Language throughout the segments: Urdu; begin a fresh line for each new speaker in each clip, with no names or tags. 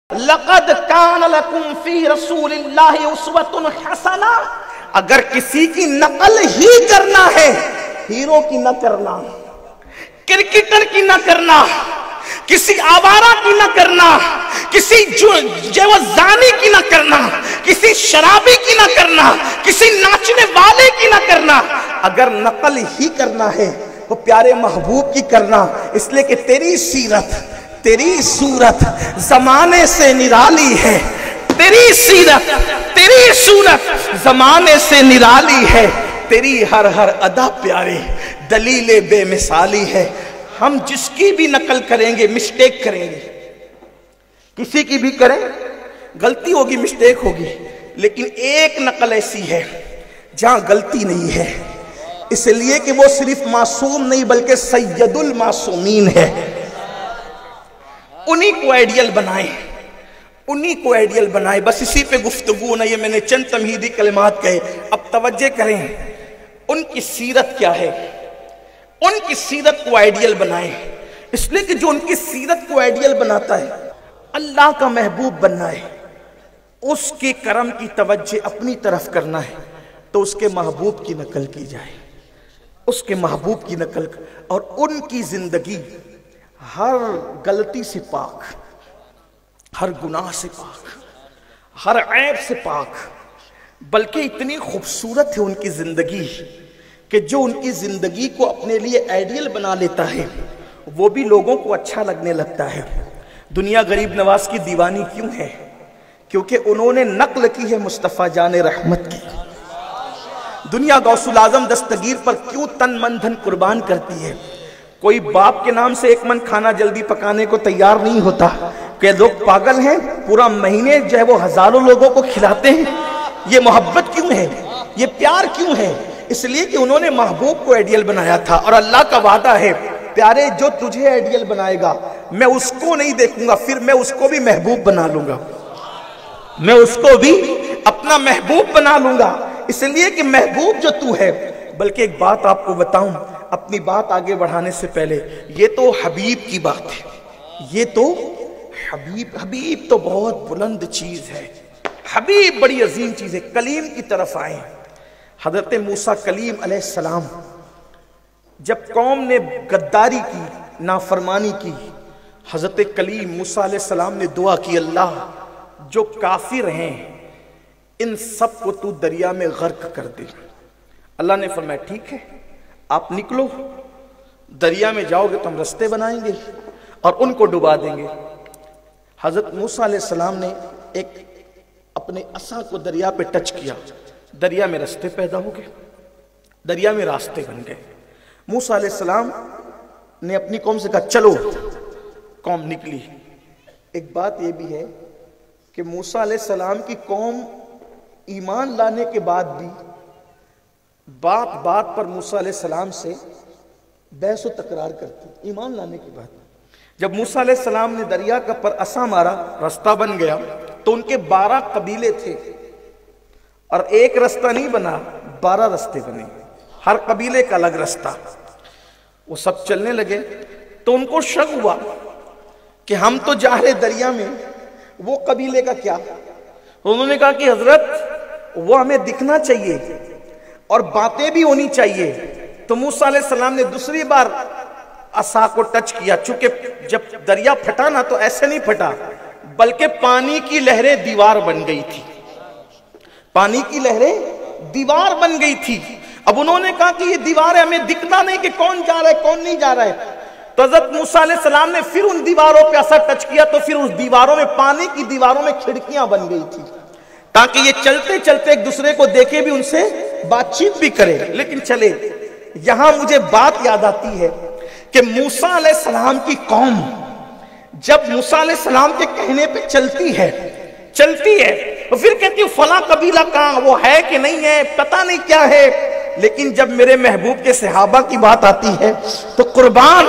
لقد کان لکم فی رسول اللہ اسوۃ حسنہ، اگر کسی کی نقل ہی کرنا ہے، ہیرو کی نہ کرنا، کرکٹر کی نہ کرنا، کسی آوارہ کی نہ کرنا، کسی زانی کی نہ کرنا، کسی شرابی کی نہ کرنا، کسی ناچنے والے کی نہ کرنا، اگر نقل ہی کرنا ہے تو پیارے محبوب کی کرنا، اس لیے کہ تیری سیرت، تیری صورت زمانے سے نرالی ہے، تیری سیرت، تیری صورت زمانے سے نرالی ہے، تیری ہر ہر ادا پیارے دلیل بے مثالی ہے۔ ہم جس کی بھی نقل کریں گے مسٹیک کریں گے، کسی کی بھی کریں غلطی ہوگی، مسٹیک ہوگی، لیکن ایک نقل ایسی ہے جہاں غلطی نہیں ہے، اس لیے کہ وہ صرف معصوم نہیں بلکہ سید المعصومین ہے۔ انہی کو آئیڈیل بنائیں، انہی کو آئیڈیل بنائیں، بس اسی پہ گفتگو نہ، یہ میں نے چند تمہیدی کلمات کہے، اب توجہ کریں ان کی سیرت کیا ہے، ان کی سیرت کو آئیڈیل بنائیں، اس لیے کہ جو ان کی سیرت کو آئیڈیل بناتا ہے اللہ کا محبوب بننا ہے، اس کے کرم کی توجہ اپنی طرف کرنا ہے تو اس کے محبوب کی نقل کی جائے، اس کے محبوب کی نقل، اور ان کی زندگی ہر غلطی سے پاک، ہر گناہ سے پاک، ہر عیب سے پاک، بلکہ اتنی خوبصورت ہے ان کی زندگی کہ جو ان کی زندگی کو اپنے لیے آئیڈیل بنا لیتا ہے وہ بھی لوگوں کو اچھا لگنے لگتا ہے۔ دنیا غریب نواز کی دیوانی کیوں ہے؟ کیونکہ انہوں نے نقل کی ہے مصطفیٰ جان رحمت کی۔ دنیا غوث العظم دستگیر پر کیوں تن من دھن قربان کرتی ہے؟ کوئی باپ کے نام سے ایک من کھانا جلدی پکانے کو تیار نہیں ہوتا کہ لوگ پاگل ہیں، پورا مہینے جو ہے وہ ہزاروں لوگوں کو کھلاتے ہیں۔ یہ محبت کیوں ہے؟ یہ پیار کیوں ہے؟ اس لیے کہ انہوں نے محبوب کو آئیڈیل بنایا تھا، اور اللہ کا وعدہ ہے پیارے جو تجھے آئیڈیل بنائے گا میں اس کو نہیں دیکھوں گا، پھر میں اس کو بھی محبوب بنا لوں گا، میں اس کو بھی اپنا محبوب بنا لوں گا، اس لیے کہ محبوب جو تو ہے۔ بلکہ ایک بات آپ کو بتاؤں اپنی بات آگے بڑھانے سے پہلے، یہ تو حبیب کی بات ہے، یہ تو حبیب تو بہت بلند چیز ہے، حبیب بڑی عظیم چیز ہے۔ کلیم کی طرف آئیں، حضرت موسیٰ کلیم علیہ السلام جب قوم نے غداری کی، نافرمانی کی، حضرت کلیم موسیٰ علیہ السلام نے دعا کی، اللہ جو کافر ہیں ان سب کو تو دریا میں غرق کر دے۔ اللہ نے فرمایا ٹھیک ہے، آپ نکلو، دریا میں جاؤ گے تو ہم رستے بنائیں گے اور ان کو ڈبا دیں گے۔ حضرت موسیٰ علیہ السلام نے ایک اپنے عصا کو دریا پہ ٹچ کیا، دریا میں رستے پیدا ہو گئے، دریا میں راستے بن گئے۔ موسیٰ علیہ السلام نے اپنی قوم سے کہا چلو، قوم نکلی۔ ایک بات یہ بھی ہے کہ موسیٰ علیہ السلام کی قوم ایمان لانے کے بعد بھی بات بات پر موسیٰ علیہ السلام سے بحث و تکرار کرتی، ایمان لانے کے بعد۔ جب موسیٰ علیہ السلام نے دریا کا پر عصا مارا، راستہ بن گیا، تو ان کے 12 قبیلے تھے اور ایک رستہ نہیں بنا، 12 رستے بنے، ہر قبیلے کا الگ رستہ۔ وہ سب چلنے لگے تو ان کو شک ہوا کہ ہم تو جا رہے دریا میں، وہ قبیلے کا کیا؟ انہوں نے کہا کہ حضرت وہ ہمیں دکھنا چاہیے اور باتیں بھی ہونی چاہیے۔ تو موسیٰ علیہ السلام نے دوسری بار عصا کو ٹچ کیا، چونکہ جب دریا پھٹا نا تو ایسے نہیں پھٹا بلکہ پانی کی لہریں دیوار بن گئی تھی، پانی کی لہریں دیوار بن گئی تھی۔ اب انہوں نے کہا کہ یہ دیوار ہے، ہمیں دکھنا نہیں کہ کون جا رہا ہے کون نہیں جا رہا ہے۔ تو حضرت موسیٰ علیہ السلام نے پھر ان دیواروں پہ عصا ٹچ کیا تو پھر اس دیواروں میں، پانی کی دیواروں میں کھڑکیاں بن گئی تھی تاکہ یہ چلتے چلتے ایک دوسرے کو دیکھے بھی، ان سے بات چیت بھی کرے۔ لیکن چلے، یہاں مجھے بات یاد آتی ہے کہ موسیٰ علیہ السلام کی قوم جب موسیٰ علیہ السلام کے کہنے پہ چلتی ہے تو پھر کہتی ہے فلاں قبیلہ کہاں، وہ ہے کہ نہیں ہے، پتہ نہیں کیا ہے۔ لیکن جب میرے محبوب کے صحابہ کی بات آتی ہے تو قربان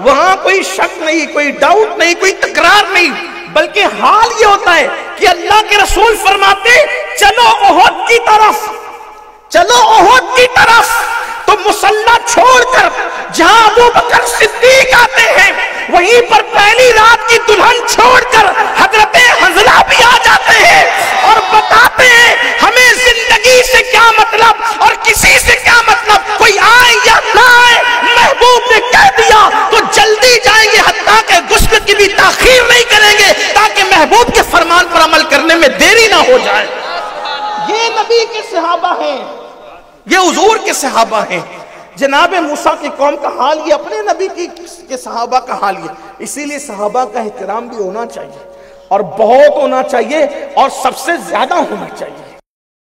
وہاں کوئی شک نہیں، کوئی ڈاؤٹ نہیں، کوئی تکرار نہیں، بلکہ حال یہ ہوتا ہے کہ اللہ کے رسول فرماتے چلو احد کی طرف، چلو احد کی طرف، تو مسلح چھوڑ کر جہاں ابو بکر صدیق آتے ہیں وہیں پر پہلی رات کی دلہن چھوڑ کر حضرت دیری نہ ہو جائے۔ یہ نبی کے صحابہ ہیں، یہ حضور کے صحابہ ہیں۔ جناب موسیٰ کی قوم کا حال یہ، اپنے نبی کے صحابہ کا حال یہ۔ اسی لیے صحابہ کا احترام بھی ہونا چاہیے، اور بہت ہونا چاہیے، اور سب سے زیادہ ہونا چاہیے۔